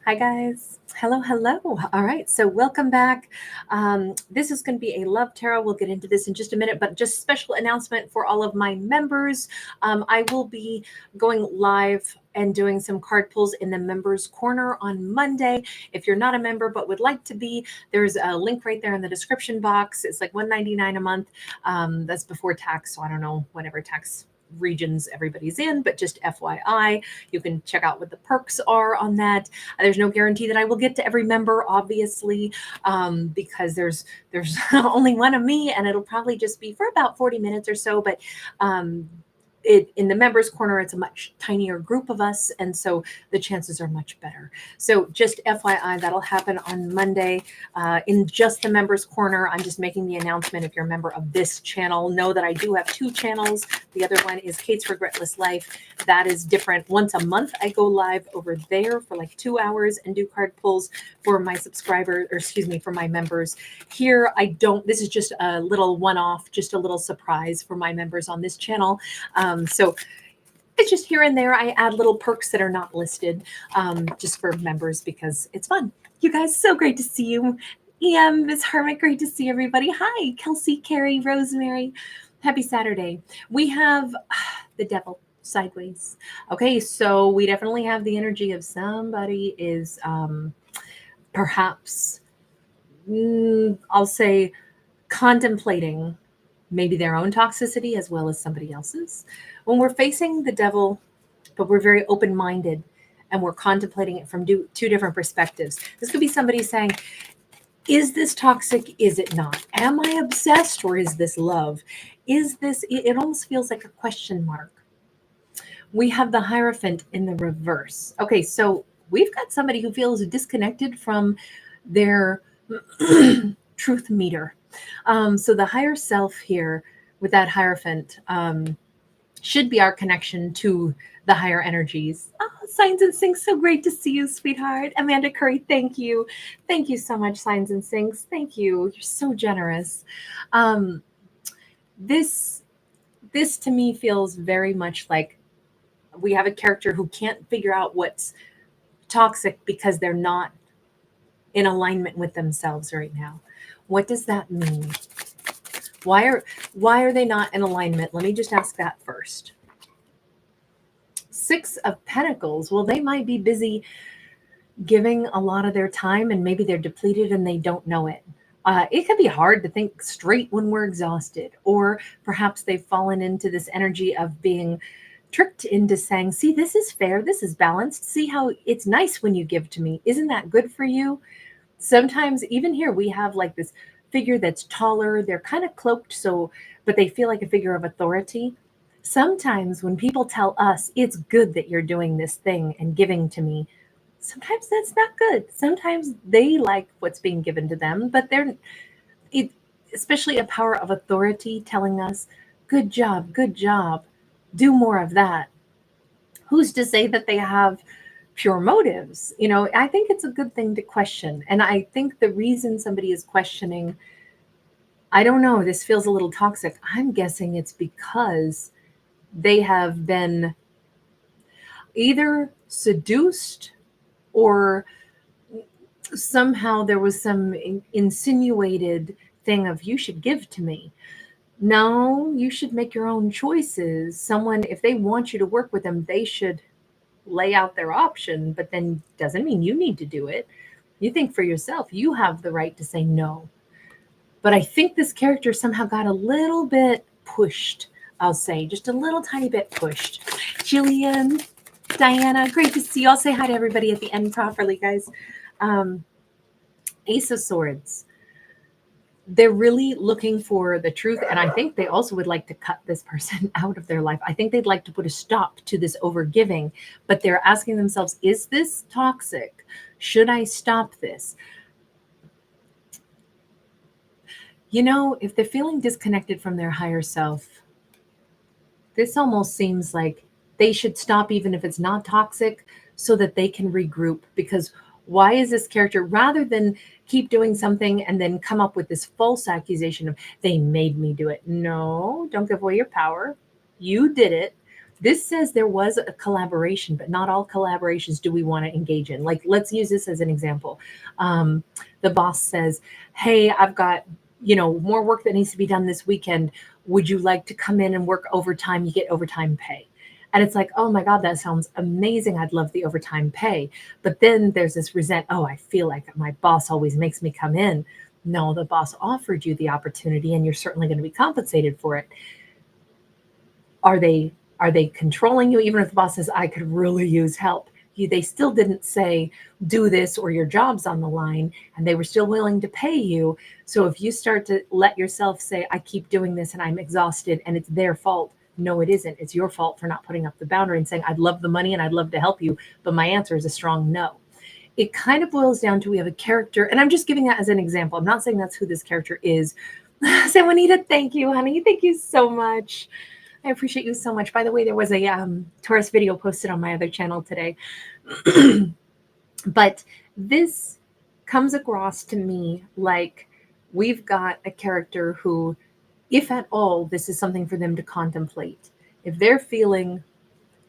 Hi, guys. Hello, hello. All right, so welcome back. This is going to be a love tarot. We'll get into this in just a minute, but just special announcement for all of my members. I will be going live and doing some card pulls in the members corner on Monday. If you're not a member but would like to be, there's a link right there in the description box. It's like $1.99 a month. That's before tax, so I don't know whatever tax regions everybody's in, but just FYI, you can check out what the perks are on that. There's no guarantee that I will get to every member, obviously, because there's only one of me, and it'll probably just be for about 40 minutes or so. But in the members corner, it's a much tinier group of us, and so the chances are much better. So just FYI, that'll happen on Monday in just the members corner. I'm just making the announcement. If you're a member of this channel, know that I do have two channels. The other one is Kate's Regretless Life. That is different. Once a month, I go live over there for like 2 hours and do card pulls for my subscribers, or excuse me, for my members. Here, I don't. This is just a little one-off, just a little surprise for my members on this channel. So it's just here and there. I add little perks that are not listed just for members because it's fun. You guys, so great to see you. Miss Hermit, great to see everybody. Hi, Kelsey, Carrie, Rosemary. Happy Saturday. We have the devil sideways. Okay, so we definitely have the energy of somebody is perhaps, I'll say, contemplating maybe their own toxicity as well as somebody else's. When we're facing the devil, but we're very open-minded and we're contemplating it from two different perspectives. This could be somebody saying, is this toxic? Is it not? Am I obsessed or is this love? Is this, it almost feels like a question mark. We have the Hierophant in the reverse. Okay, so we've got somebody who feels disconnected from their truth meter. So the higher self here with that Hierophant should be our connection to the higher energies. Oh, Signs and Sinks, so great to see you, sweetheart. Amanda Curry, thank you. Thank you so much, Signs and Sinks. Thank you. You're so generous. This to me feels very much like we have a character who can't figure out what's toxic because they're not in alignment with themselves right now. What does that mean? Why are they not in alignment? Let me just ask that first. Six of Pentacles. Well, they might be busy giving a lot of their time and maybe they're depleted and they don't know it. It can be hard to think straight when we're exhausted, or perhaps they've fallen into this energy of being tricked into saying, see, this is fair, this is balanced. See how it's nice when you give to me. Isn't that good for you? Sometimes even here we have like this figure that's taller. They're kind of cloaked, but they feel like a figure of authority. Sometimes when people tell us it's good that you're doing this thing and giving to me, sometimes that's not good. Sometimes they like what's being given to them, but especially a power of authority telling us, good job, do more of that. Who's to say that they have pure motives? I think it's a good thing to question. And I think the reason somebody is questioning, I don't know, this feels a little toxic. I'm guessing it's because they have been either seduced or somehow there was some insinuated thing of, you should give to me. No, you should make your own choices. Someone, if they want you to work with them, they should lay out their option, but then doesn't mean you need to do it. You think for yourself, you have the right to say no. But I think this character somehow got a little bit pushed, I'll say, just a little tiny bit pushed. Jillian, Diana, great to see you. I'll say hi to everybody at the end properly, guys. Ace of Swords. They're really looking for the truth. And I think they also would like to cut this person out of their life. I think they'd like to put a stop to this overgiving, but they're asking themselves, is this toxic? Should I stop this? If they're feeling disconnected from their higher self, this almost seems like they should stop even if it's not toxic so that they can regroup. Because why is this character, rather than keep doing something and then come up with this false accusation of, they made me do it. No, don't give away your power. You did it. This says there was a collaboration, but not all collaborations do we want to engage in. Like, let's use this as an example. Um, the boss says, "Hey, I've got, more work that needs to be done this weekend. Would you like to come in and work overtime? You get overtime pay." And it's like, oh my God, that sounds amazing. I'd love the overtime pay. But then there's this oh, I feel like my boss always makes me come in. No, the boss offered you the opportunity and you're certainly going to be compensated for it. Are they controlling you? Even if the boss says, I could really use help, they still didn't say do this or your job's on the line, and they were still willing to pay you. So if you start to let yourself say, I keep doing this and I'm exhausted and it's their fault, no, it isn't. It's your fault for not putting up the boundary and saying, I'd love the money and I'd love to help you, but my answer is a strong no. It kind of boils down to, we have a character, and I'm just giving that as an example. I'm not saying that's who this character is. So Juanita, thank you, honey. Thank you so much. I appreciate you so much. By the way, there was a Taurus video posted on my other channel today. But this comes across to me like we've got a character who, if at all, this is something for them to contemplate. If they're feeling,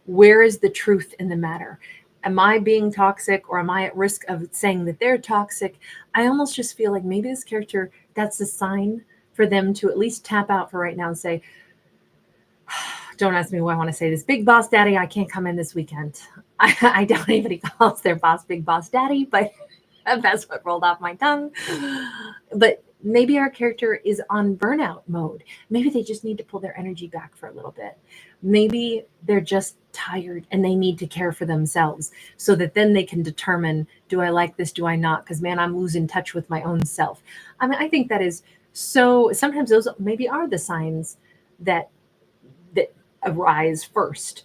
where is the truth in the matter? Am I being toxic, or am I at risk of saying that they're toxic? I almost just feel like maybe this character, that's a sign for them to at least tap out for right now and say, don't ask me why I want to say this. Big boss daddy, I can't come in this weekend. I doubt anybody calls their boss big boss daddy, but that's what rolled off my tongue. But maybe our character is on burnout mode. Maybe they just need to pull their energy back for a little bit. Maybe they're just tired and they need to care for themselves so that then they can determine, do I like this? Do I not? Because man, I'm losing touch with my own self. I mean, I think that is so, sometimes those maybe are the signs that arise first.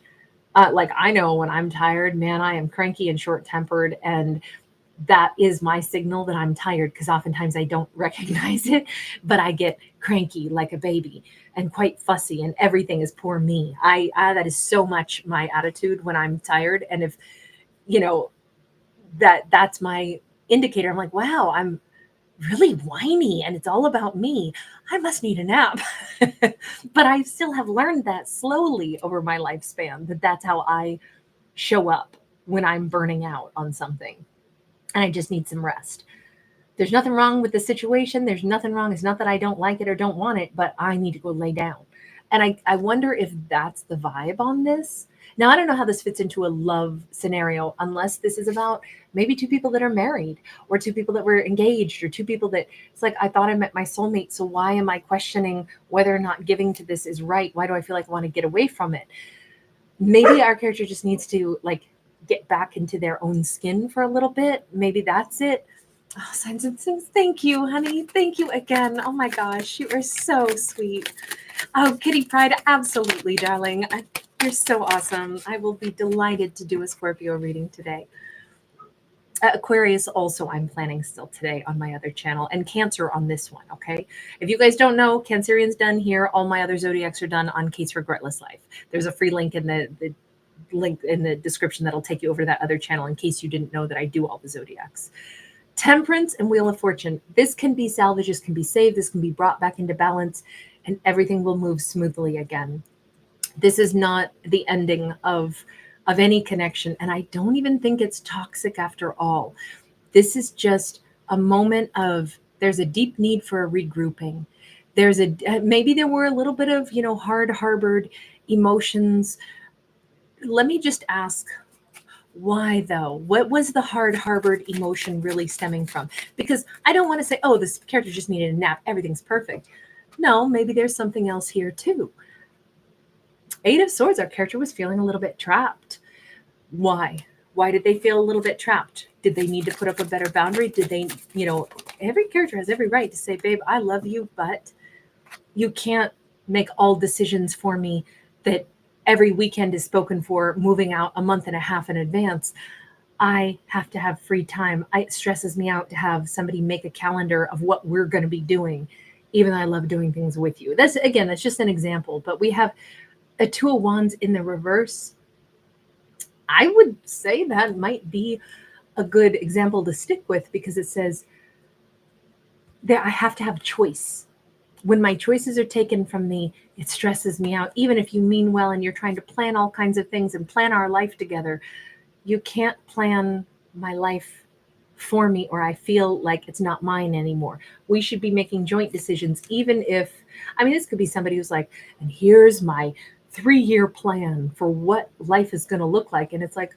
Like, I know when I'm tired, man, I am cranky and short tempered, and that is my signal that I'm tired, because oftentimes I don't recognize it, but I get cranky like a baby and quite fussy, and everything is poor me. I that is so much my attitude when I'm tired. And if you know that's my indicator, I'm like, wow, I'm really whiny and it's all about me. I must need a nap. But I still have learned that slowly over my lifespan, that that's how I show up when I'm burning out on something and I just need some rest. There's nothing wrong with the situation. There's nothing wrong. It's not that I don't like it or don't want it, but I need to go lay down. And I wonder if that's the vibe on this. Now, I don't know how this fits into a love scenario, unless this is about maybe two people that are married, or two people that were engaged, or two people that it's like, I thought I met my soulmate. So why am I questioning whether or not giving to this is right? Why do I feel like I want to get away from it? Maybe our character just needs to like get back into their own skin for a little bit. Maybe that's it. Oh, Signs and Things. Thank you, honey. Thank you again. Oh my gosh, you are so sweet. Oh, Kitty Pride, absolutely, darling. You're so awesome. I will be delighted to do a Scorpio reading today. Aquarius also, I'm planning still today on my other channel, and Cancer on this one, okay? If you guys don't know, Cancerian's done here. All my other zodiacs are done on Case Regretless Life. There's a free link in the link in the description that'll take you over to that other channel in case you didn't know that I do all the zodiacs. Temperance and Wheel of Fortune. This can be salvaged, this can be saved, this can be brought back into balance, and everything will move smoothly again. This is not the ending of any connection, and I don't even think it's toxic after all. This is just a moment of, there's a deep need for a regrouping. There's a maybe there were a little bit of hard harbored emotions. Let me just ask, why though? What was the hard harbored emotion really stemming from? Because I don't want to say, oh, this character just needed a nap, everything's perfect. No, maybe there's something else here too. Eight of Swords, our character was feeling a little bit trapped. Why? Why did they feel a little bit trapped? Did they need to put up a better boundary? Did they, every character has every right to say, babe, I love you, but you can't make all decisions for me, that every weekend is spoken for, moving out a month and a half in advance. I have to have free time. It stresses me out to have somebody make a calendar of what we're going to be doing, even though I love doing things with you. That's just an example, but we have a Two of Wands in the reverse. I would say that might be a good example to stick with, because it says that I have to have choice. When my choices are taken from me, it stresses me out. Even if you mean well and you're trying to plan all kinds of things and plan our life together, you can't plan my life for me, or I feel like it's not mine anymore. We should be making joint decisions, even if, I mean, this could be somebody who's like, and here's my 3-year plan for what life is going to look like. And it's like,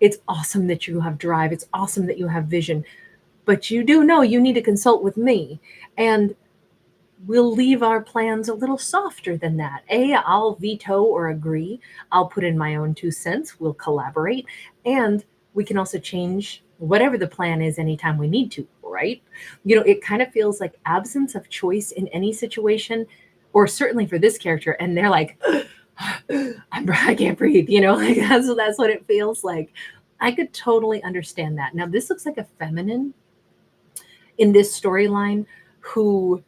it's awesome that you have drive. It's awesome that you have vision, but you do know you need to consult with me. And we'll leave our plans a little softer than that. I'll veto or agree. I'll put in my own 2 cents. We'll collaborate. And we can also change whatever the plan is anytime we need to, right? It kind of feels like absence of choice in any situation, or certainly for this character. And they're like, I can't breathe, like that's what it feels like. I could totally understand that. Now, this looks like a feminine in this storyline who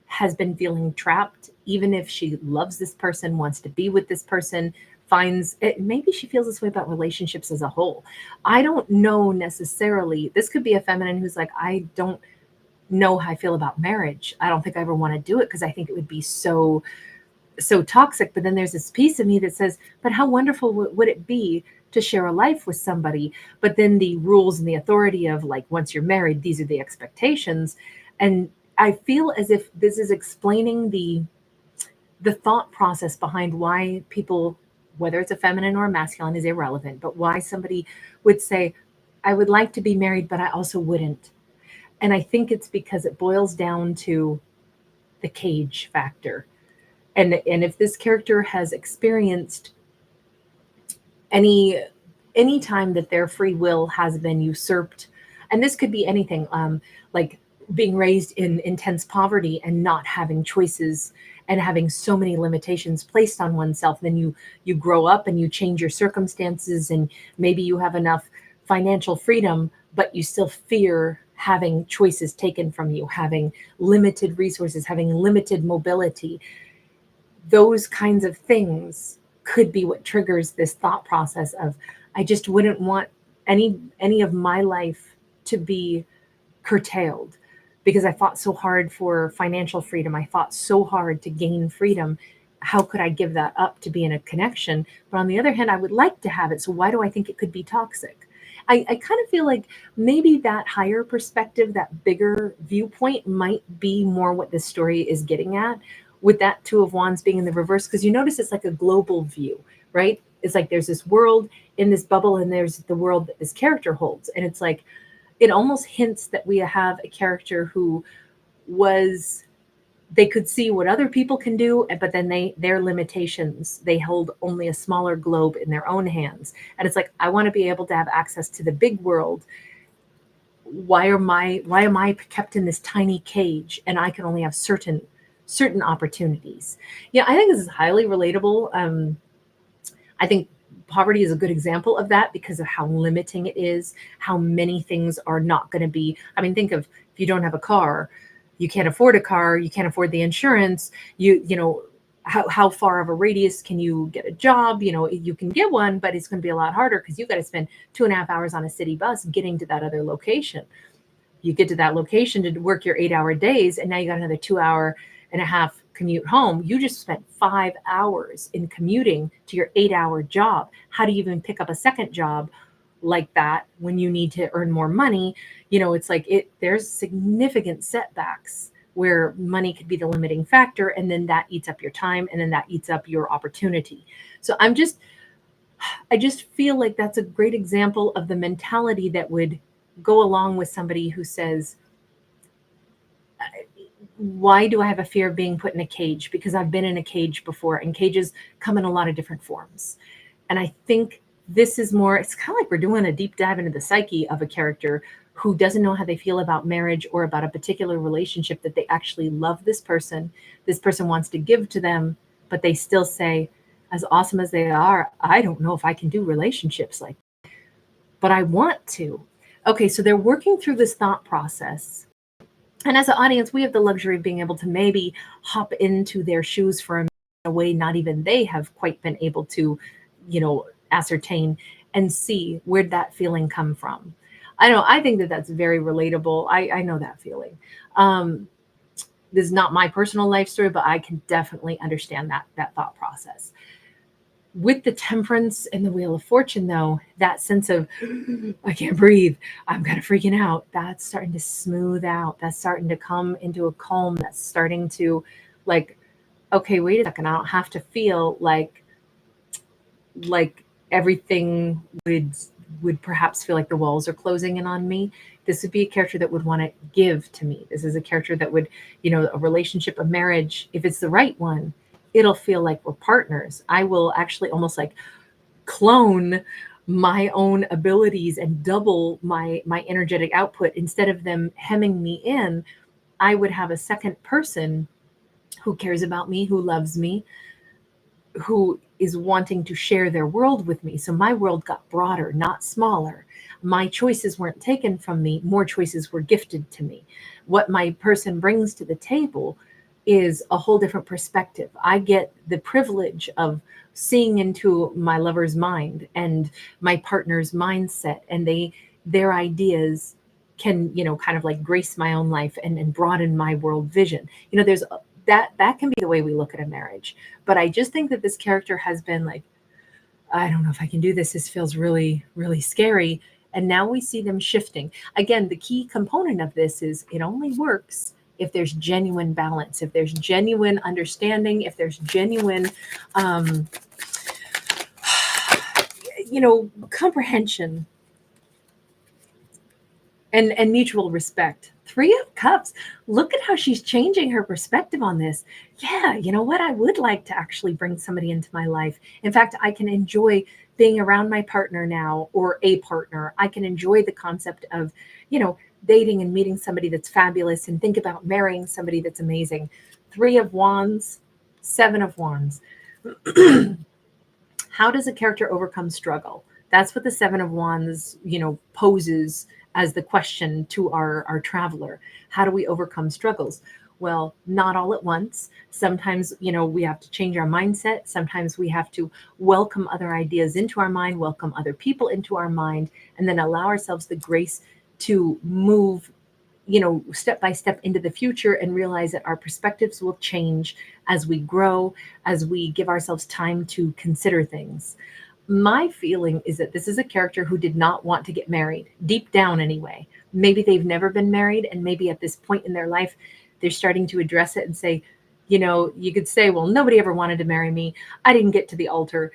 has been feeling trapped, even if she loves this person, wants to be with this person, finds it. Maybe she feels this way about relationships as a whole. I don't know necessarily. This could be a feminine who's like, I don't know how I feel about marriage. I don't think I ever want to do it because I think it would be so toxic. But then there's this piece of me that says, but how wonderful would it be to share a life with somebody? But then the rules and the authority of, like, once you're married, these are the expectations. And I feel as if this is explaining the thought process behind why people, whether it's a feminine or a masculine, is irrelevant, but why somebody would say, I would like to be married, but I also wouldn't. And I think it's because it boils down to the cage factor. And if this character has experienced any time that their free will has been usurped, and this could be anything, like being raised in intense poverty and not having choices and having so many limitations placed on oneself, then you grow up and you change your circumstances, and maybe you have enough financial freedom, but you still fear having choices taken from you, having limited resources, having limited mobility. Those kinds of things could be what triggers this thought process of, I just wouldn't want any of my life to be curtailed because I fought so hard for financial freedom. I fought so hard to gain freedom. How could I give that up to be in a connection? But on the other hand, I would like to have it. So why do I think it could be toxic? I kind of feel like maybe that higher perspective, that bigger viewpoint might be more what this story is getting at, with that Two of Wands being in the reverse. Because you notice it's like a global view, right? It's like there's this world in this bubble and there's the world that this character holds. And it's like, it almost hints that we have a character who they could see what other people can do, but then their limitations, they hold only a smaller globe in their own hands. And it's like, I want to be able to have access to the big world. Why am I kept in this tiny cage and I can only have certain opportunities? Yeah, I think this is highly relatable. I think poverty is a good example of that because of how limiting it is, how many things are not going to be. I mean, think of, if you don't have a car, you can't afford a car, you can't afford the insurance, how far of a radius can you get a job? You can get one, but it's going to be a lot harder because you've got to spend 2.5 hours on a city bus getting to that other location. You get to that location to work your 8-hour days, and now you got another 2.5 hour commute home. You just spent 5 hours in commuting to your 8-hour job. How do you even pick up a second job like that when you need to earn more money? It's like there's significant setbacks where money could be the limiting factor, and then that eats up your time, and then that eats up your opportunity. So I just feel like that's a great example of the mentality that would go along with somebody who says, why do I have a fear of being put in a cage? Because I've been in a cage before, and cages come in a lot of different forms. And I think this is more, it's kind of like we're doing a deep dive into the psyche of a character who doesn't know how they feel about marriage or about a particular relationship, that they actually love this person wants to give to them, but they still say, as awesome as they are, I don't know if I can do relationships like that, but I want to. Okay, so they're working through this thought process. And as an audience, we have the luxury of being able to maybe hop into their shoes for a way not even they have quite been able to, ascertain and see where'd that feeling come from. I think that that's very relatable. I know that feeling. This is not my personal life story, but I can definitely understand that thought process. With the Temperance and the Wheel of Fortune, though, that sense of I can't breathe, I'm kind of freaking out, that's starting to smooth out. That's starting to come into a calm. That's starting to, like, okay, wait a second. I don't have to feel like everything would perhaps feel like the walls are closing in on me. This would be a character that would want to give to me. This is a character that would, a relationship, a marriage, if it's the right one, it'll feel like we're partners. I will actually almost like clone my own abilities and double my energetic output. Instead of them hemming me in, I would have a second person who cares about me, who loves me, who is wanting to share their world with me. So my world got broader, not smaller. My choices weren't taken from me, more choices were gifted to me. What my person brings to the table is a whole different perspective. I get the privilege of seeing into my lover's mind and my partner's mindset, and their ideas can, kind of like grace my own life and broaden my world vision. There's that can be the way we look at a marriage. But I just think that this character has been like, I don't know if I can do this. This feels really, really scary. And now we see them shifting. Again, the key component of this is it only works if there's genuine balance, if there's genuine understanding, if there's genuine, um, comprehension and mutual respect. Three of Cups. Look at how she's changing her perspective on this. Yeah, you know what? I would like to actually bring somebody into my life. In fact, I can enjoy being around my partner now, or a partner. I can enjoy the concept of, dating and meeting somebody that's fabulous, and think about marrying somebody that's amazing. Three of Wands, Seven of Wands. How does a character overcome struggle? That's what the Seven of Wands, poses as the question to our traveler. How do we overcome struggles? Well, not all at once. Sometimes, we have to change our mindset. Sometimes we have to welcome other ideas into our mind, welcome other people into our mind, and then allow ourselves the grace to move, step by step into the future, and realize that our perspectives will change as we grow, as we give ourselves time to consider things. My feeling is that this is a character who did not want to get married, deep down anyway. Maybe they've never been married, and maybe at this point in their life, they're starting to address it and say, you could say, well, nobody ever wanted to marry me. I didn't get to the altar.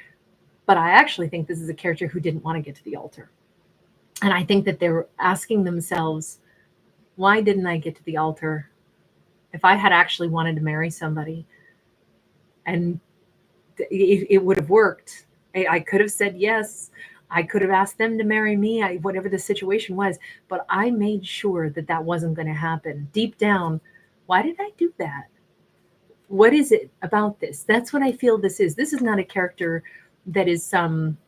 But I actually think this is a character who didn't want to get to the altar. And I think that they're asking themselves, why didn't I get to the altar? If I had actually wanted to marry somebody, and it would have worked. I could have said yes. I could have asked them to marry me, whatever the situation was. But I made sure that that wasn't going to happen. Deep down, why did I do that? What is it about this? That's what I feel this is. This is not a character that is some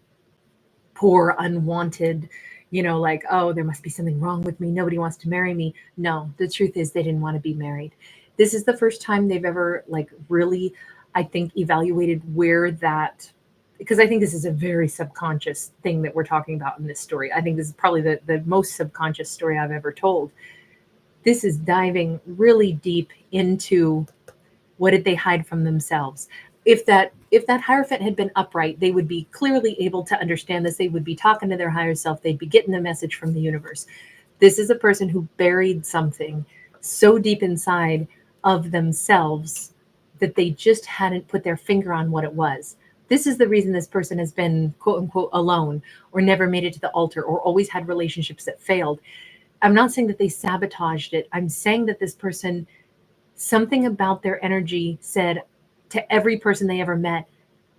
poor, unwanted, like, oh, there must be something wrong with me. Nobody wants to marry me. No, the truth is they didn't want to be married. This is the first time they've ever, like, really, I think, evaluated where that, because I think this is a very subconscious thing that we're talking about in this story. I think this is probably the most subconscious story I've ever told. This is diving really deep into what did they hide from themselves. If that Hierophant had been upright, they would be clearly able to understand this. They would be talking to their higher self. They'd be getting the message from the universe. This is a person who buried something so deep inside of themselves that they just hadn't put their finger on what it was. This is the reason this person has been, quote unquote, alone, or never made it to the altar, or always had relationships that failed. I'm not saying that they sabotaged it. I'm saying that this person, something about their energy said to every person they ever met,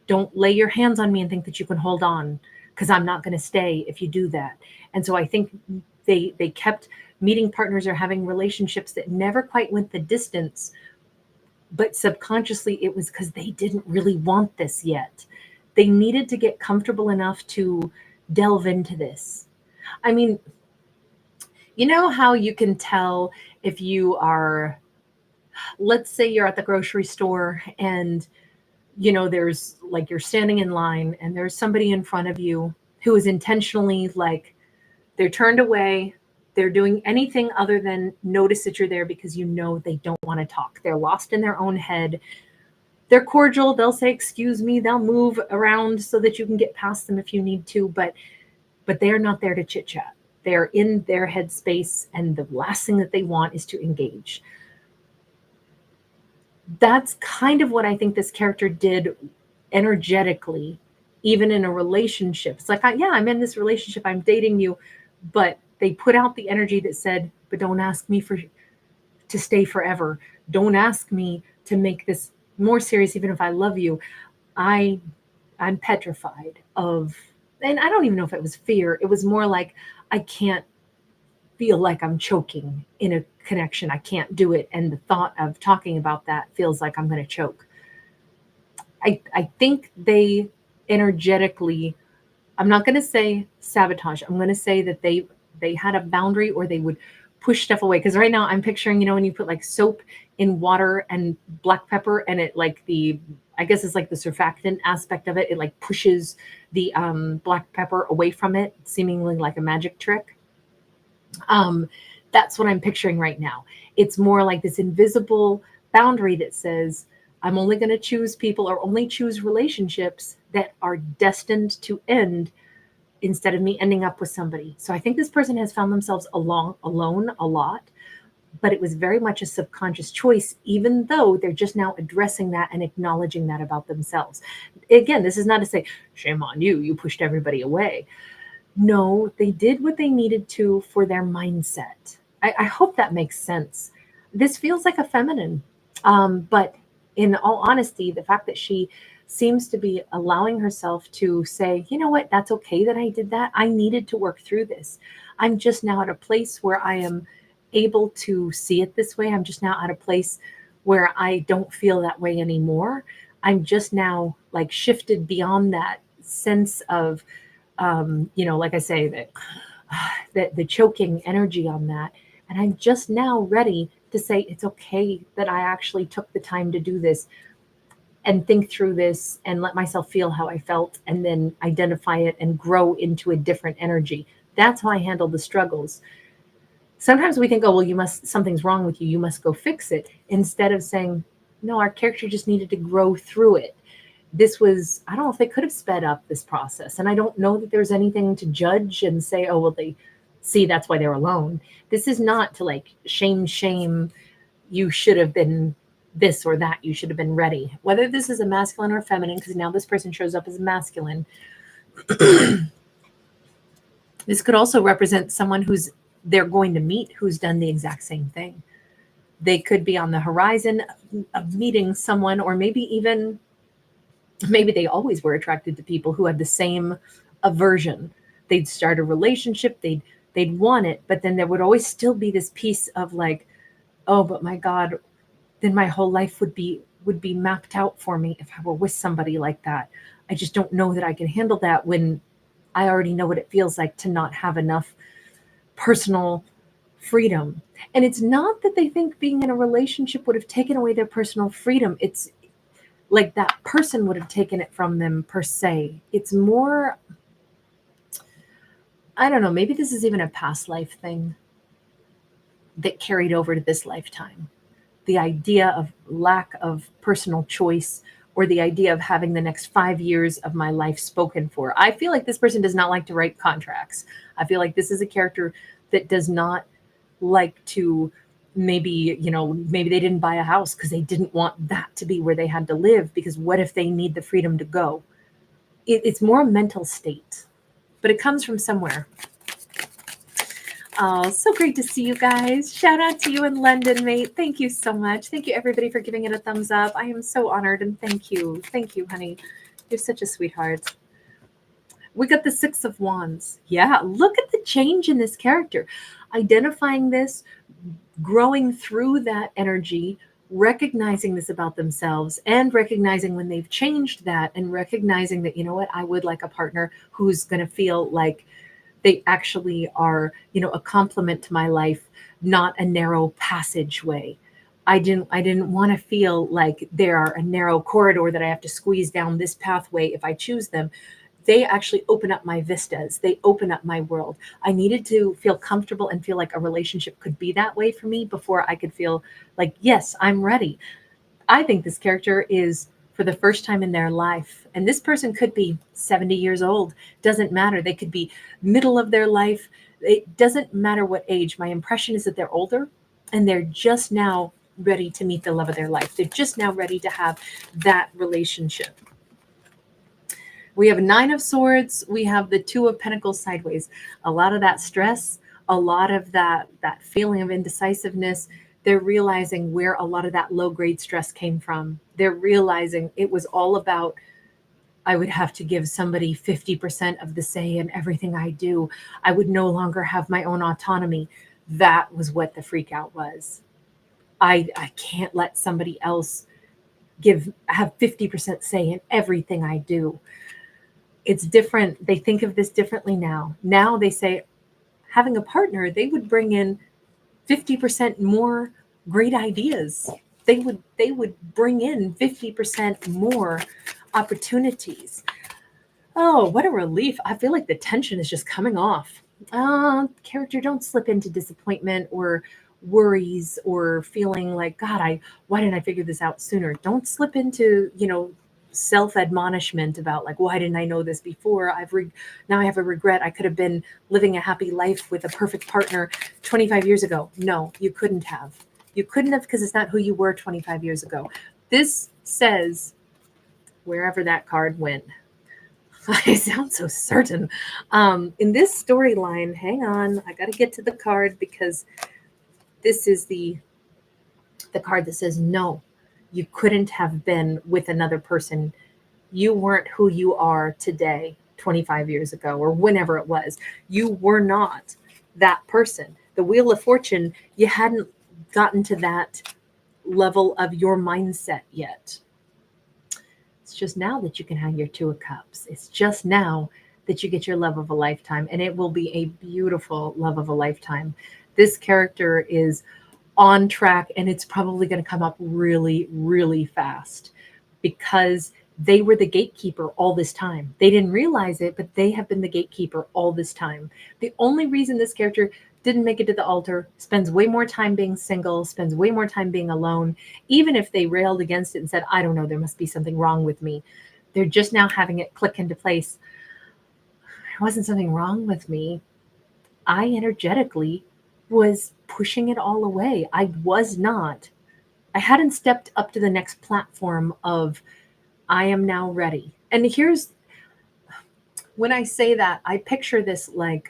don't lay your hands on me and think that you can hold on, because I'm not going to stay if you do that. And so I think they kept meeting partners or having relationships that never quite went the distance, but subconsciously it was because they didn't really want this yet. They needed to get comfortable enough to delve into this. I mean, you know how you can tell if you are, let's say you're at the grocery store, and there's, like, you're standing in line and there's somebody in front of you who is intentionally, like, they're turned away, They're doing anything other than notice that you're there because you know they don't want to talk. They're lost in their own head. They're cordial. They'll say, excuse me. They'll move around so that you can get past them if you need to, but they're not there to chit chat. They're in their headspace, and the last thing that they want is to engage. That's kind of what I think this character did energetically, even in a relationship. It's like, yeah, I'm in this relationship, I'm dating you, but they put out the energy that said, but don't ask me to stay forever. Don't ask me to make this more serious, even if I love you. I'm petrified of, and I don't even know if it was fear. It was more like, I can't feel like I'm choking in a connection. I can't do it. And the thought of talking about that feels like I'm going to choke. I think they energetically, I'm not going to say sabotage. I'm going to say that they had a boundary, or they would push stuff away. Because right now I'm picturing, when you put like soap in water and black pepper, and it like I guess it's like the surfactant aspect of it. It like pushes the black pepper away from it, seemingly like a magic trick. That's what I'm picturing right now. It's more like this invisible boundary that says, I'm only going to choose people, or only choose relationships that are destined to end, instead of me ending up with somebody. So I think this person has found themselves alone a lot, but it was very much a subconscious choice, even though they're just now addressing that and acknowledging that about themselves. Again, this is not to say, shame on you, you pushed everybody away. No, they did what they needed to for their mindset. I hope that makes sense. This feels like a feminine, but in all honesty, the fact that she seems to be allowing herself to say, you know what, that's okay that I did that. I needed to work through this. I'm just now at a place where I am able to see it this way. I'm just now at a place where I don't feel that way anymore. I'm just now like shifted beyond that sense of, like I say, that the choking energy on that. And I'm just now ready to say it's okay that I actually took the time to do this and think through this and let myself feel how I felt, and then identify it and grow into a different energy. That's how I handle the struggles. Sometimes we think, oh, well, something's wrong with you, you must go fix it. Instead of saying, no, our character just needed to grow through it. This was, I don't know if they could have sped up this process. And I don't know that there's anything to judge and say, oh, well, they see that's why they're alone. This is not to like shame, you should have been this or that, you should have been ready. Whether this is a masculine or feminine, because now this person shows up as masculine. This could also represent someone they're going to meet who's done the exact same thing. They could be on the horizon of meeting someone, or maybe they always were attracted to people who had the same aversion. They'd start a relationship, they'd want it, but then there would always still be this piece of like, oh, but my God, then my whole life would be mapped out for me if I were with somebody like that. I just don't know that I can handle that when I already know what it feels like to not have enough personal freedom. And it's not that they think being in a relationship would have taken away their personal freedom. It's like that person would have taken it from them per se. It's more, I don't know, maybe this is even a past life thing that carried over to this lifetime. The idea of lack of personal choice, or the idea of having the next 5 years of my life spoken for. I feel like this person does not like to write contracts. I feel like this is a character that does not like to, maybe they didn't buy a house because they didn't want that to be where they had to live, because what if they need the freedom to go? It's more a mental state, but it comes from somewhere. Oh, so great to see you guys. Shout out to you in London, mate. Thank you so much. Thank you, everybody, for giving it a thumbs up. I am so honored, and thank you. Thank you, honey. You're such a sweetheart. We got the Six of Wands. Yeah, look at the change in this character. Identifying this, growing through that energy, recognizing this about themselves, and recognizing when they've changed that, and recognizing that, you know what, I would like a partner who's going to feel like they actually are, a complement to my life, not a narrow passageway. I didn't want to feel like there are a narrow corridor that I have to squeeze down this pathway if I choose them. they actually open up my vistas. They open up my world. I needed to feel comfortable and feel like a relationship could be that way for me before I could feel like, yes, I'm ready. I think this character is for the first time in their life. And this person could be 70 years old. Doesn't matter. They could be middle of their life. It doesn't matter what age. My impression is that they're older and they're just now ready to meet the love of their life. They're just now ready to have that relationship. We have Nine of Swords. We have the Two of Pentacles sideways. A lot of that stress, a lot of that feeling of indecisiveness. They're realizing where a lot of that low grade stress came from. They're realizing it was all about, I would have to give somebody 50% of the say in everything I do. I would no longer have my own autonomy. That was what the freak out was. I can't let somebody else have 50% say in everything I do. It's different. They think of this differently now. Now they say, having a partner, they would bring in 50% more great ideas. They would bring in 50% more opportunities. Oh, what a relief. I feel like the tension is just coming off. Character, don't slip into disappointment or worries or feeling like, God, why didn't I figure this out sooner? Don't slip into, self-admonishment about like, why didn't I know this before? Now I have a regret. I could have been living a happy life with a perfect partner 25 years ago. No, you couldn't have. You couldn't have, because it's not who you were 25 years ago. This says, wherever that card went, I sound so certain. In this storyline, hang on, I got to get to the card because this is the card that says no. You couldn't have been with another person. You weren't who you are today, 25 years ago, or whenever it was. You were not that person. The Wheel of Fortune, you hadn't gotten to that level of your mindset yet. It's just now that you can have your Two of Cups. It's just now that you get your love of a lifetime, and it will be a beautiful love of a lifetime. This character is on track, and it's probably going to come up really, really fast because they were the gatekeeper all this time. They didn't realize it, but they have been the gatekeeper all this time. The only reason this character didn't make it to the altar, spends way more time being single, spends way more time being alone, even if they railed against it and said, I don't know, there must be something wrong with me. They're just now having it click into place. There wasn't something wrong with me. I energetically was pushing it all away. I hadn't stepped up to the next platform of I am now ready. And here's, when I say that, I picture this like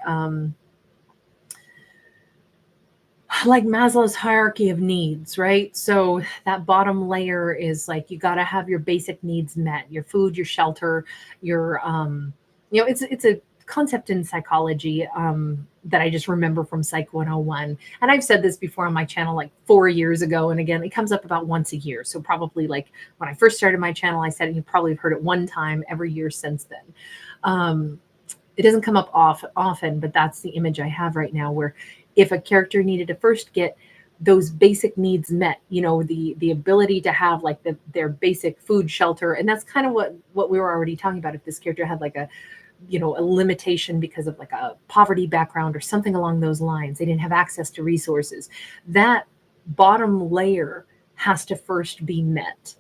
Maslow's hierarchy of needs, right? So that bottom layer is like, you got to have your basic needs met, your food, your shelter, your, it's a concept in psychology that I just remember from Psych 101. And I've said this before on my channel like 4 years ago. And again, it comes up about once a year. So probably like when I first started my channel, I said, and you probably have heard it one time every year since then. It doesn't come up often, but that's the image I have right now, where if a character needed to first get those basic needs met, the ability to have like their basic food, shelter. And that's kind of what we were already talking about. If this character had like a limitation because of like a poverty background or something along those lines, they didn't have access to resources, that bottom layer has to first be met.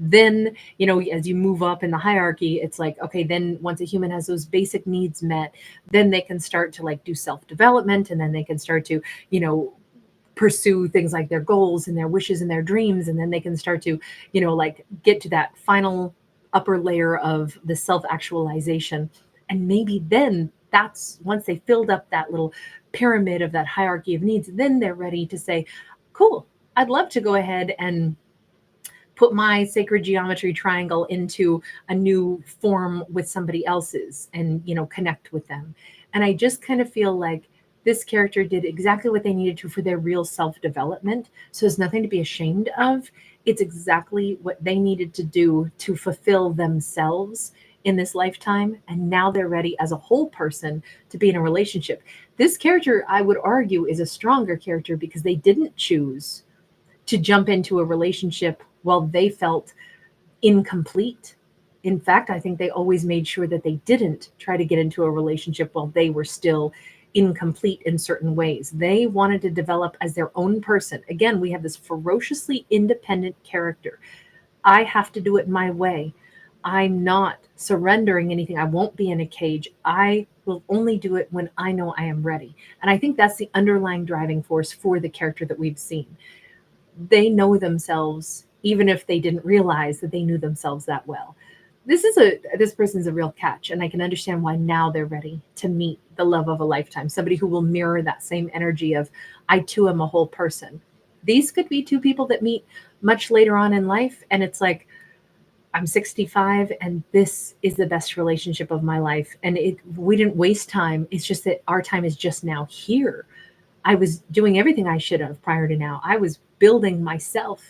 Then, as you move up in the hierarchy, it's like, okay, then once a human has those basic needs met, then they can start to like do self-development, and then they can start to, pursue things like their goals and their wishes and their dreams. And then they can start to, like get to that final upper layer of the self-actualization. And maybe then that's once they filled up that little pyramid of that hierarchy of needs, then they're ready to say, cool, I'd love to go ahead and put my sacred geometry triangle into a new form with somebody else's and, connect with them. And I just kind of feel like this character did exactly what they needed to for their real self-development. So there's nothing to be ashamed of. It's exactly what they needed to do to fulfill themselves in this lifetime. And now they're ready as a whole person to be in a relationship. This character, I would argue, is a stronger character because they didn't choose to jump into a relationship while they felt incomplete. In fact, I think they always made sure that they didn't try to get into a relationship while they were still incomplete in certain ways. They wanted to develop as their own person. Again, we have this ferociously independent character. I have to do it my way. I'm not surrendering anything. I won't be in a cage. I will only do it when I know I am ready. And I think that's the underlying driving force for the character that we've seen. They know themselves, even if they didn't realize that they knew themselves that well. This person's a real catch, and I can understand why now they're ready to meet the love of a lifetime, somebody who will mirror that same energy of I too am a whole person. These could be two people that meet much later on in life, and it's like, I'm 65 and this is the best relationship of my life, and we didn't waste time. It's just that our time is just now here. I was doing everything I should have prior to now. I was building myself.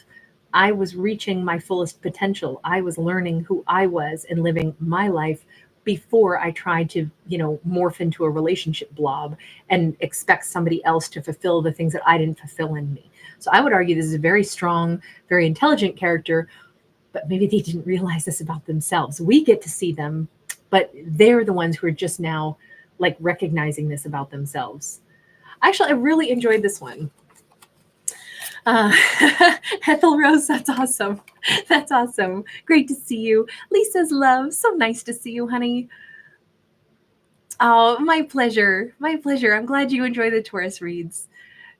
I was reaching my fullest potential. I was learning who I was and living my life before I tried to, morph into a relationship blob and expect somebody else to fulfill the things that I didn't fulfill in me. So I would argue this is a very strong, very intelligent character, but maybe they didn't realize this about themselves. We get to see them, but they're the ones who are just now like recognizing this about themselves. Actually, I really enjoyed this one. Uh, Ethel Rose, that's awesome. That's awesome. Great to see you. Lisa's love, so nice to see you, honey. Oh, my pleasure. My pleasure. I'm glad you enjoy the Taurus reads.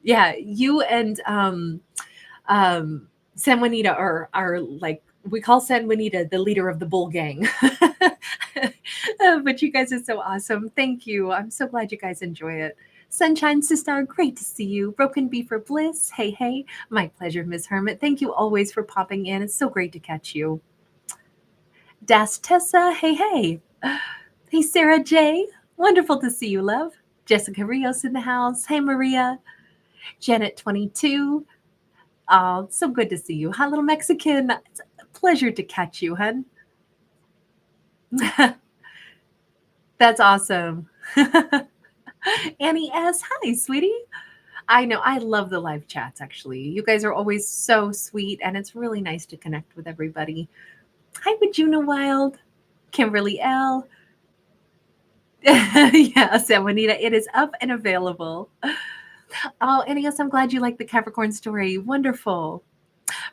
Yeah, you and San Juanita are like, we call San Juanita the leader of the bull gang. But you guys are so awesome. Thank you. I'm so glad you guys enjoy it. Sunshine Sister, great to see you. Broken Beaver Bliss, hey, hey. My pleasure, Miss Hermit. Thank you always for popping in. It's so great to catch you. Das Tessa, hey, hey. Hey, Sarah J. Wonderful to see you, love. Jessica Rios in the house. Hey, Maria. Janet 22. Oh, so good to see you. Hi, little Mexican. It's a pleasure to catch you, hun. That's awesome. Annie S. Hi, sweetie. I know. I love the live chats, actually. You guys are always so sweet, and it's really nice to connect with everybody. Hi, Wajuna Wild. Kimberly L. Yeah, San Juanita, it is up and available. Oh, Annie S., I'm glad you like the Capricorn story. Wonderful.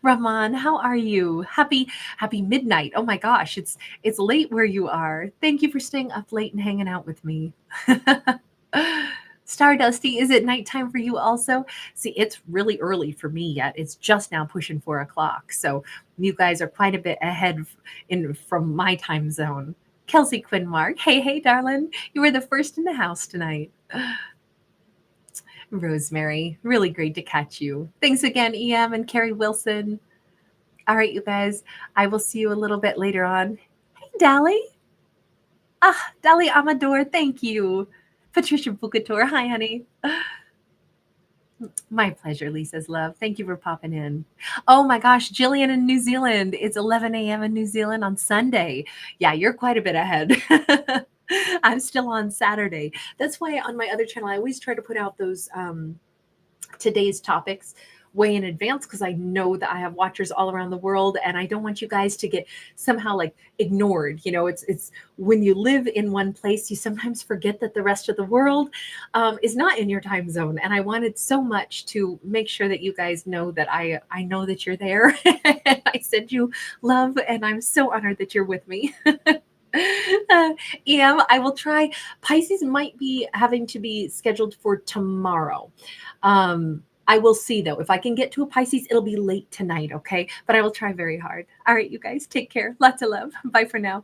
Rahman, how are you? Happy midnight. Oh my gosh, it's late where you are. Thank you for staying up late and hanging out with me. Stardusty, is it nighttime for you also? See, it's really early for me yet. It's just now pushing 4 o'clock. So you guys are quite a bit ahead from my time zone. Kelsey Quinmark, hey, hey, darling. You were the first in the house tonight. Rosemary, really great to catch you. Thanks again, EM and Carrie Wilson. All right, you guys, I will see you a little bit later on. Hey, Dali. Dali Amador, thank you. Patricia Bucator, hi, honey. My pleasure, Lisa's love. Thank you for popping in. Oh my gosh, Jillian in New Zealand. It's 11 a.m. in New Zealand on Sunday. Yeah, you're quite a bit ahead. I'm still on Saturday. That's why on my other channel, I always try to put out those today's topics way in advance, because I know that I have watchers all around the world, and I don't want you guys to get somehow like ignored. It's when you live in one place, you sometimes forget that the rest of the world is not in your time zone. And I wanted so much to make sure that you guys know that I know that you're there. I send you love, and I'm so honored that you're with me. EM, I will try. Pisces might be having to be scheduled for tomorrow. I will see, though. If I can get to a Pisces, it'll be late tonight, okay? But I will try very hard. All right, you guys, take care. Lots of love. Bye for now.